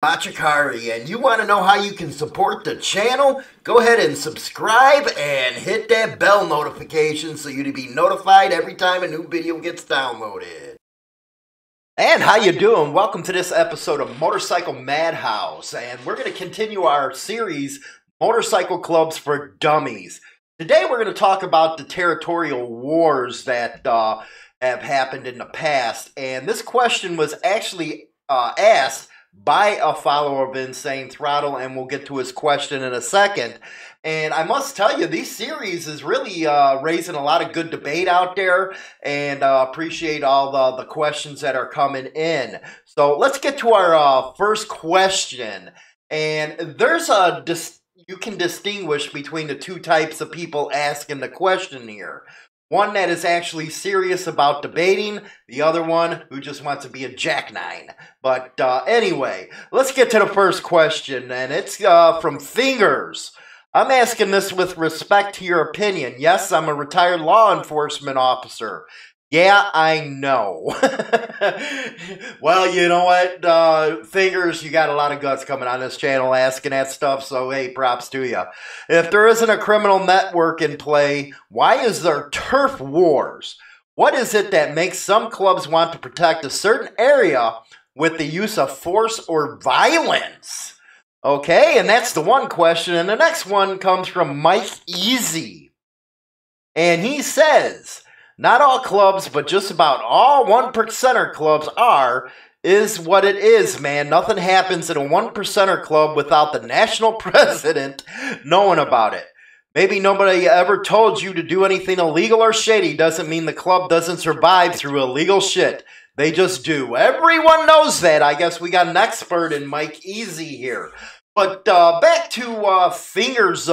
Machikari, and you want to know how you can support the channel? Go ahead and subscribe and hit that bell notification so you to be notified every time a new video gets downloaded. And how you doing? Welcome to this episode of Motorcycle Madhouse, and we're going to continue our series, Motorcycle Clubs for Dummies. Today we're going to talk about the territorial wars that have happened in the past, and this question was actually asked by a follower of Insane Throttle, and we'll get to his question in a second. And I must tell you, this series is really raising a lot of good debate out there, and appreciate all the questions that are coming in. So let's get to our first question. And there's you can distinguish between the two types of people asking the question here. One that is actually serious about debating, the other one who just wants to be a jackknine. But anyway, let's get to the first question, and it's from Fingers. I'm asking this with respect to your opinion. Yes, I'm a retired law enforcement officer. Yeah, I know. Well, you know what, Fingers, you got a lot of guts coming on this channel asking that stuff, so hey, props to you. If there isn't a criminal network in play, why is there turf wars? What is it that makes some clubs want to protect a certain area with the use of force or violence? Okay, and that's the one question, and the next one comes from Mike Easy. And he says, not all clubs, but just about all 1%er clubs is what it is, man. Nothing happens in a 1%er club without the national president knowing about it. Maybe nobody ever told you to do anything illegal or shady doesn't mean the club doesn't survive through illegal shit. They just do. Everyone knows that. I guess we got an expert in Mike Easy here. But back to Fingers'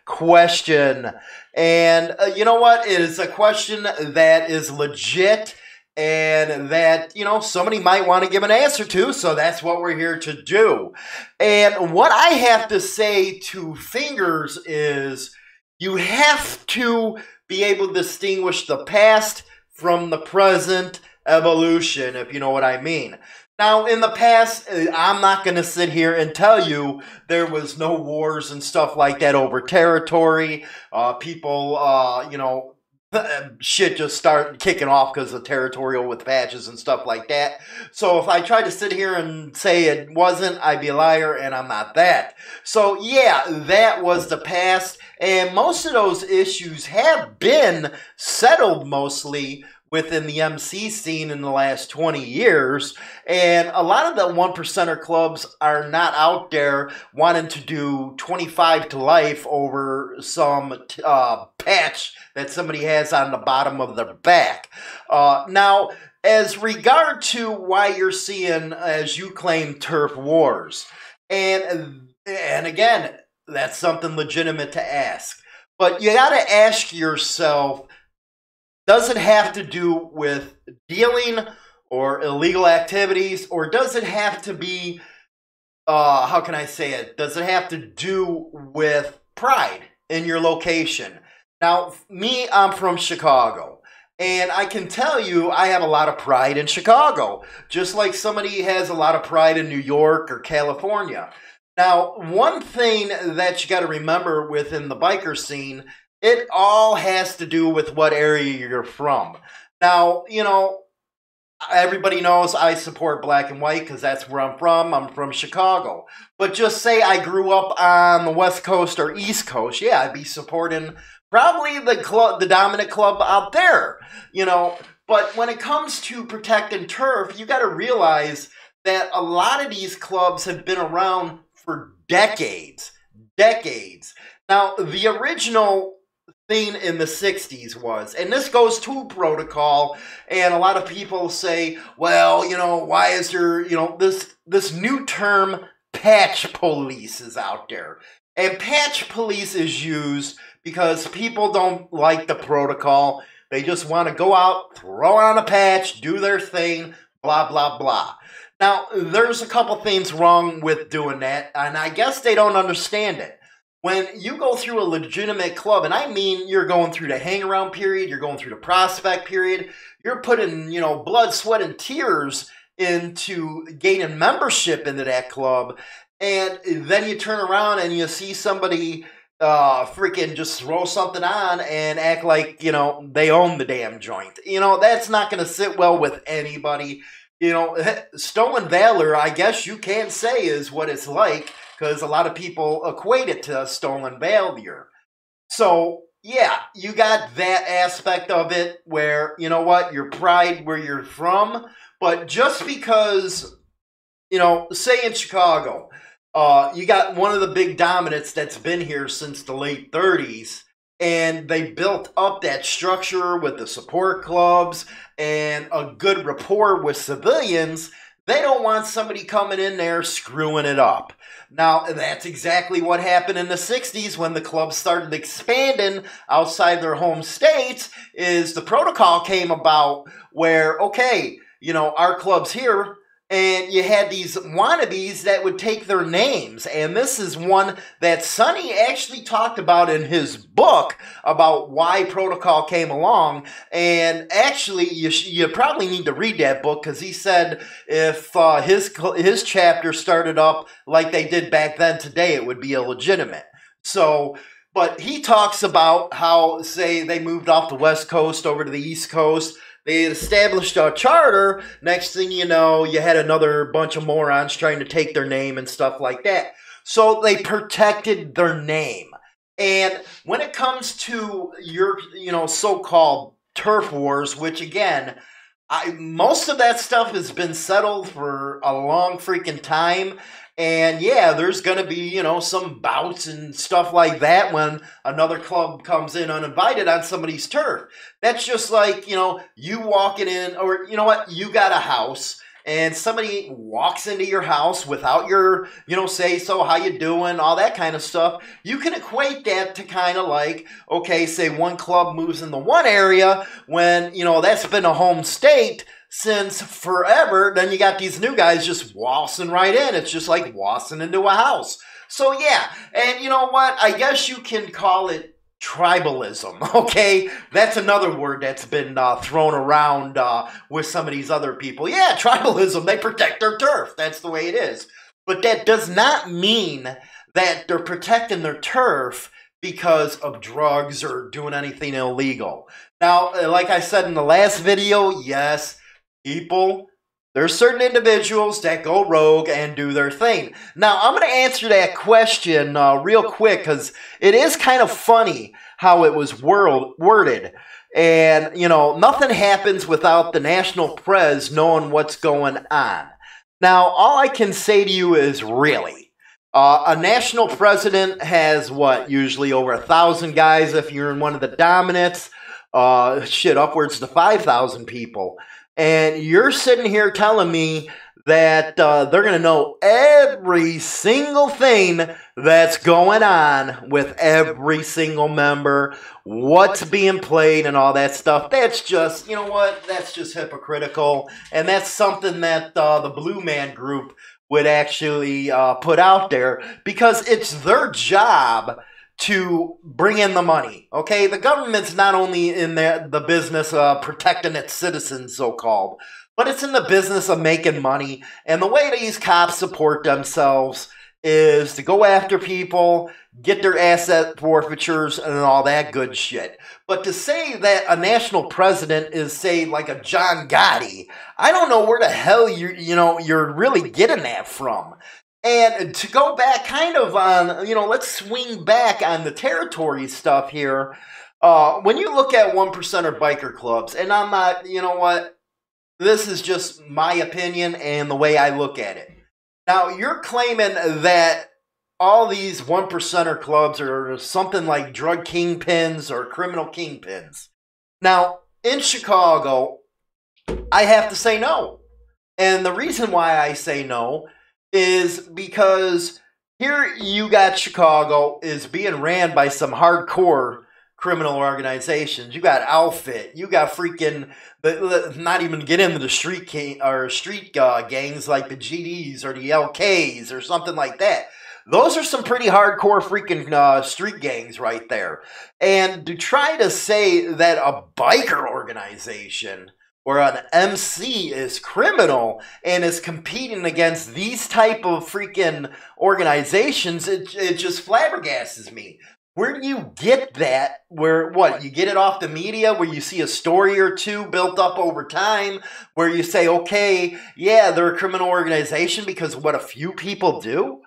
question. And you know what? It is a question that is legit and that, you know, somebody might want to give an answer to. So that's what we're here to do. And what I have to say to Fingers is you have to be able to distinguish the past from the present evolution, if you know what I mean. Now, in the past, I'm not going to sit here and tell you there was no wars and stuff like that over territory. People, you know, shit just started kicking off because of territorial with patches and stuff like that. So if I tried to sit here and say it wasn't, I'd be a liar, and I'm not that. So yeah, that was the past, and most of those issues have been settled mostly within the MC scene in the last 20 years, and a lot of the 1%er clubs are not out there wanting to do 25 to life over some patch that somebody has on the bottom of their back. Now, as regard to why you're seeing, as you claim, turf wars, and again, that's something legitimate to ask, but you got to ask yourself, does it have to do with dealing or illegal activities, or does it have to be, how can I say it? Does it have to do with pride in your location? Now, me, I'm from Chicago, and I can tell you I have a lot of pride in Chicago, just like somebody has a lot of pride in New York or California. Now, one thing that you got to remember within the biker scene, it all has to do with what area you're from. Now, you know, everybody knows I support black and white because that's where I'm from. I'm from Chicago. But just say I grew up on the West Coast or East Coast, yeah, I'd be supporting probably the dominant club out there, you know. But when it comes to protecting turf, you got to realize that a lot of these clubs have been around for decades. Now, the original thing in the 60s was, and this goes to protocol, and a lot of people say, well, you know, why is there, you know, this new term patch police is out there. And patch police is used because people don't like the protocol. They just want to go out, throw on a patch, do their thing, blah, blah, blah. Now, there's a couple things wrong with doing that, and I guess they don't understand it. When you go through a legitimate club, and I mean you're going through the hang-around period, you're going through the prospect period, you're putting, you know, blood, sweat, and tears into gaining membership into that club, and then you turn around and you see somebody freaking just throw something on and act like, you know, they own the damn joint. You know, that's not going to sit well with anybody. You know, stolen valor, I guess you can say, is what it's like, because a lot of people equate it to stolen valor. So, yeah, you got that aspect of it where, you know what, your pride where you're from, but just because, you know, say in Chicago, you got one of the big dominants that's been here since the late 30s, and they built up that structure with the support clubs and a good rapport with civilians. They don't want somebody coming in there screwing it up. Now, that's exactly what happened in the 60s when the clubs started expanding outside their home states, is the protocol came about where, okay, you know, our club's here, and you had these wannabes that would take their names. And this is one that Sonny actually talked about in his book about why protocol came along. And actually, you probably need to read that book, because he said if his chapter started up like they did back then today, it would be illegitimate. So, but he talks about how, say, they moved off the West Coast over to the East Coast. They established a charter. Next thing you know, you had another bunch of morons trying to take their name and stuff like that. So they protected their name. And when it comes to your, you know, so-called turf wars, which again, most of that stuff has been settled for a long freaking time. And yeah, there's going to be, you know, some bouts and stuff like that when another club comes in uninvited on somebody's turf. That's just like, you know, you walking in, or you know what, you got a house and somebody walks into your house without your, you know, say so, how you doing, all that kind of stuff. You can equate that to kind of like, okay, say one club moves in the one area when, you know, that's been a home state since forever. Then you got these new guys just waltzing right in. It's just like waltzing into a house. So yeah, and you know what? I guess you can call it tribalism, okay? That's another word that's been thrown around with some of these other people. Yeah, tribalism, they protect their turf. That's the way it is. But that does not mean that they're protecting their turf because of drugs or doing anything illegal. Now, like I said in the last video, yes, people, there's certain individuals that go rogue and do their thing. Now, I'm going to answer that question real quick, because it is kind of funny how it was worded. And, you know, nothing happens without the national prez knowing what's going on. Now, all I can say to you is really, a national president has what, usually over 1,000 guys if you're in one of the dominants, shit, upwards to 5,000 people. And you're sitting here telling me that they're going to know every single thing that's going on with every single member, what's being played and all that stuff. That's just, you know what, that's just hypocritical. And that's something that the Blue Man Group would actually put out there, because it's their job to bring in the money, okay? The government's not only in the business of protecting its citizens, so-called, but it's in the business of making money. And the way these cops support themselves is to go after people, get their asset forfeitures, and all that good shit. But to say that a national president is, say, like a John Gotti, I don't know where the hell you're really getting that from. And to go back kind of on, you know, let's swing back on the territory stuff here. When you look at 1%er biker clubs, and I'm not, you know what, this is just my opinion and the way I look at it. Now, you're claiming that all these 1%er clubs are something like drug kingpins or criminal kingpins. Now, in Chicago, I have to say no. And the reason why I say no is because here you got Chicago is being ran by some hardcore criminal organizations. You got Outfit. You got freaking, not even get into the street gangs like the GDs or the LKs or something like that. Those are some pretty hardcore freaking street gangs right there. And to try to say that a biker organization where an MC is criminal and is competing against these type of freaking organizations, it just flabbergastes me. Where do you get that? Where, what, you get it off the media where you see a story or two built up over time where you say, okay, yeah, they're a criminal organization because of what a few people do?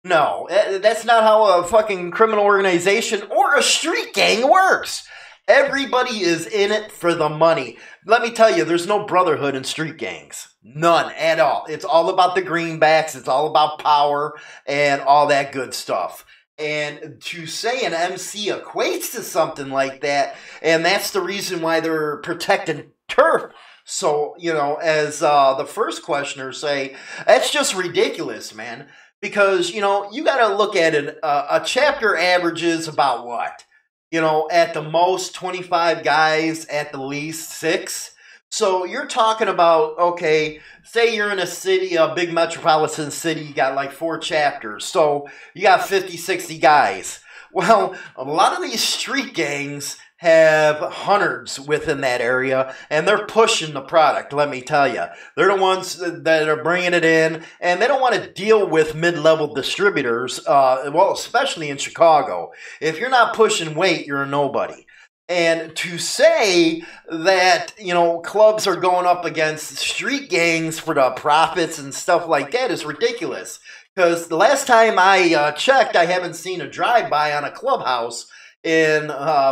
No, that's not how a fucking criminal organization or a street gang works. Everybody is in it for the money. Let me tell you, there's no brotherhood in street gangs. None at all. It's all about the greenbacks. It's all about power and all that good stuff. And to say an MC equates to something like that, and that's the reason why they're protecting turf. So, you know, as the first questioner say, that's just ridiculous, man. Because, you know, you got to look at it. A chapter averages about what? You know, at the most 25 guys, at the least 6. So you're talking about, okay, say you're in a city, a big metropolitan city, you got like 4 chapters. So you got 50, 60 guys. Well, a lot of these street gangs have hundreds within that area, and they're pushing the product, let me tell you. They're the ones that are bringing it in, and they don't want to deal with mid-level distributors, well, especially in Chicago. If you're not pushing weight, you're a nobody. And to say that, you know, clubs are going up against street gangs for the profits and stuff like that is ridiculous. Because the last time I checked, I haven't seen a drive-by on a clubhouse in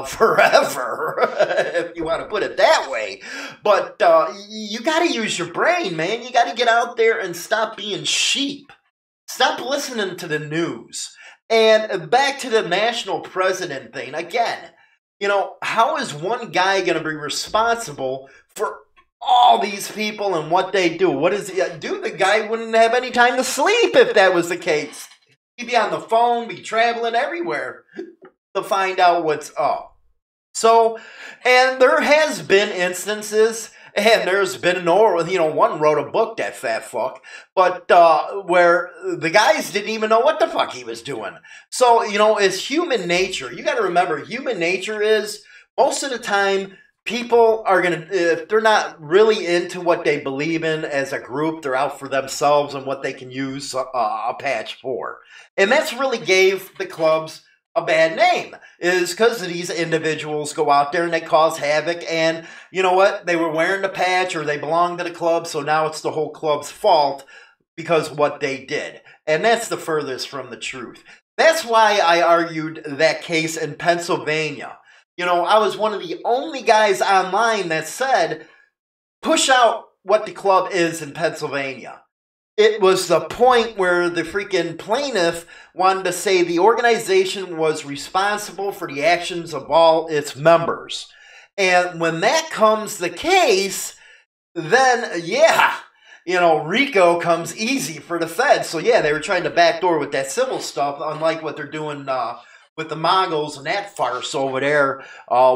forever, if you want to put it that way. But you got to use your brain, man. You got to get out there and stop being sheep. Stop listening to the news. And back to the national president thing, again, you know, how is one guy going to be responsible for all these people and what they do? What is it? Dude, the guy wouldn't have any time to sleep if that was the case. He'd be on the phone, be traveling everywhere to find out what's up. So, and there has been instances, and there's been one wrote a book, that fat fuck, but where the guys didn't even know what the fuck he was doing. So, you know, it's human nature. You got to remember, human nature is, most of the time, people are going to, if they're not really into what they believe in as a group, they're out for themselves and what they can use a patch for. And that's really gave the clubs a bad name, is because these individuals go out there and they cause havoc, and you know what? They were wearing the patch or they belong to the club, so now it's the whole club's fault because of what they did. And that's the furthest from the truth. That's why I argued that case in Pennsylvania. You know, I was one of the only guys online that said, push out what the club is in Pennsylvania. It was the point where the freaking plaintiff wanted to say the organization was responsible for the actions of all its members. And when that comes the case, then, yeah, you know, RICO comes easy for the feds. So, yeah, they were trying to backdoor with that civil stuff, unlike what they're doing with the Mongols and that farce over there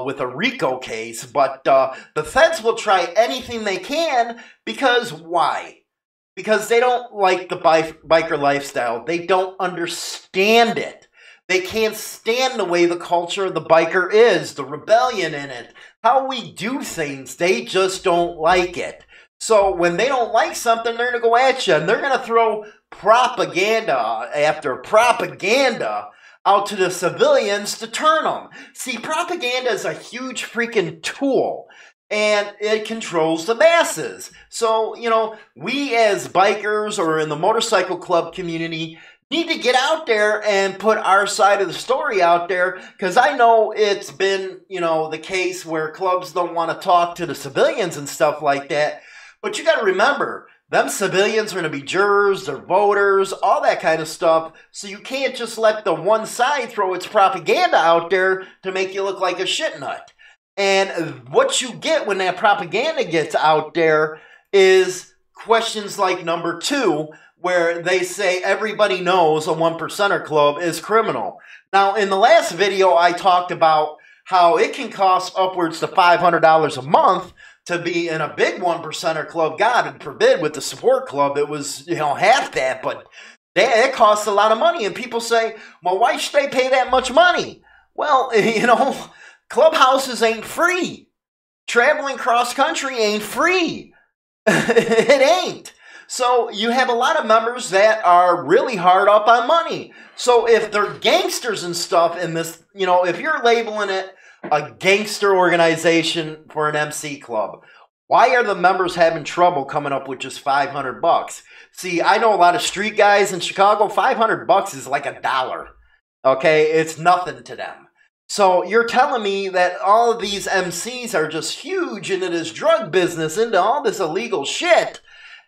with a RICO case. But the feds will try anything they can because why? Because they don't like the biker lifestyle. They don't understand it. They can't stand the way the culture of the biker is, the rebellion in it, how we do things. They just don't like it. So when they don't like something, they're going to go at you, and they're going to throw propaganda after propaganda out to the civilians to turn them. See, propaganda is a huge freaking tool, and it controls the masses. So, you know, we as bikers or in the motorcycle club community need to get out there and put our side of the story out there, because I know it's been, you know, the case where clubs don't want to talk to the civilians and stuff like that. But you got to remember, them civilians are going to be jurors, they're voters, all that kind of stuff. So you can't just let the one side throw its propaganda out there to make you look like a shit nut. And what you get when that propaganda gets out there is questions like number 2, where they say everybody knows a 1%er club is criminal. Now, in the last video, I talked about how it can cost upwards to $500 a month to be in a big 1%er club. God forbid, with the support club, it was, you know, half that, but it costs a lot of money. And people say, well, why should they pay that much money? Well, you know, clubhouses ain't free. traveling cross country ain't free. It ain't. So you have a lot of members that are really hard up on money. So if they're gangsters and stuff in this, you know, if you're labeling it a gangster organization for an MC club, why are the members having trouble coming up with just $500? See, I know a lot of street guys in Chicago. $500 is like $1. Okay, it's nothing to them. So you're telling me that all of these MCs are just huge into this drug business, into all this illegal shit,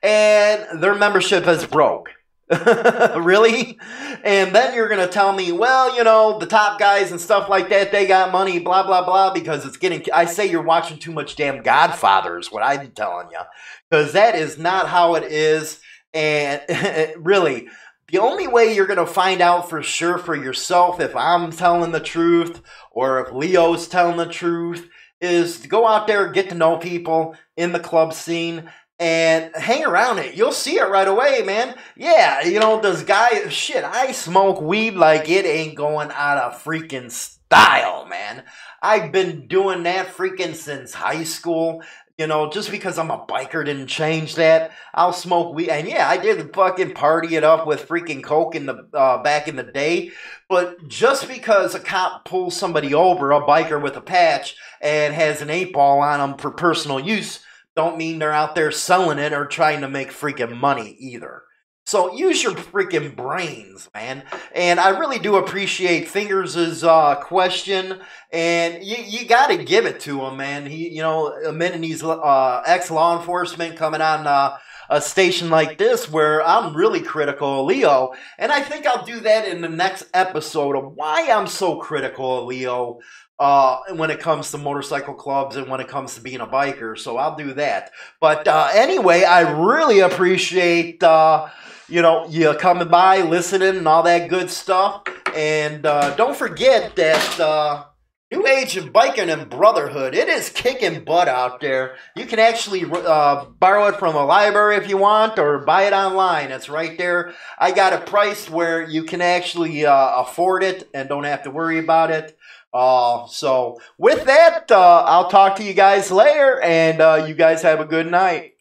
and their membership is broke. Really? And then you're going to tell me, well, you know, the top guys and stuff like that, they got money, blah, blah, blah, because it's getting... I say you're watching too much damn Godfather is what I'm telling you. Because that is not how it is. And really... The only way you're going to find out for sure for yourself if I'm telling the truth or if Leo's telling the truth is to go out there, get to know people in the club scene and hang around it. You'll see it right away, man. Yeah, you know, this guy, shit, I smoke weed like it ain't going out of freaking style, man. I've been doing that freaking since high school. You know, just because I'm a biker didn't change that. I'll smoke weed. And yeah, I did fucking party it up with freaking coke in the back in the day. But just because a cop pulls somebody over, a biker with a patch, and has an 8-ball on them for personal use, don't mean they're out there selling it or trying to make freaking money either. So use your freaking brains, man. And I really do appreciate Fingers' question. And you got to give it to him, man. He, you know, admitting he's ex-law enforcement coming on a station like this where I'm really critical of Leo. And I think I'll do that in the next episode of why I'm so critical of Leo when it comes to motorcycle clubs and when it comes to being a biker. So I'll do that. But anyway, I really appreciate... you know, you coming by, listening, and all that good stuff. And don't forget that New Age of Biking and Brotherhood, it is kicking butt out there. You can actually borrow it from a library if you want, or buy it online. It's right there. I got it priced where you can actually afford it and don't have to worry about it. So with that, I'll talk to you guys later, and you guys have a good night.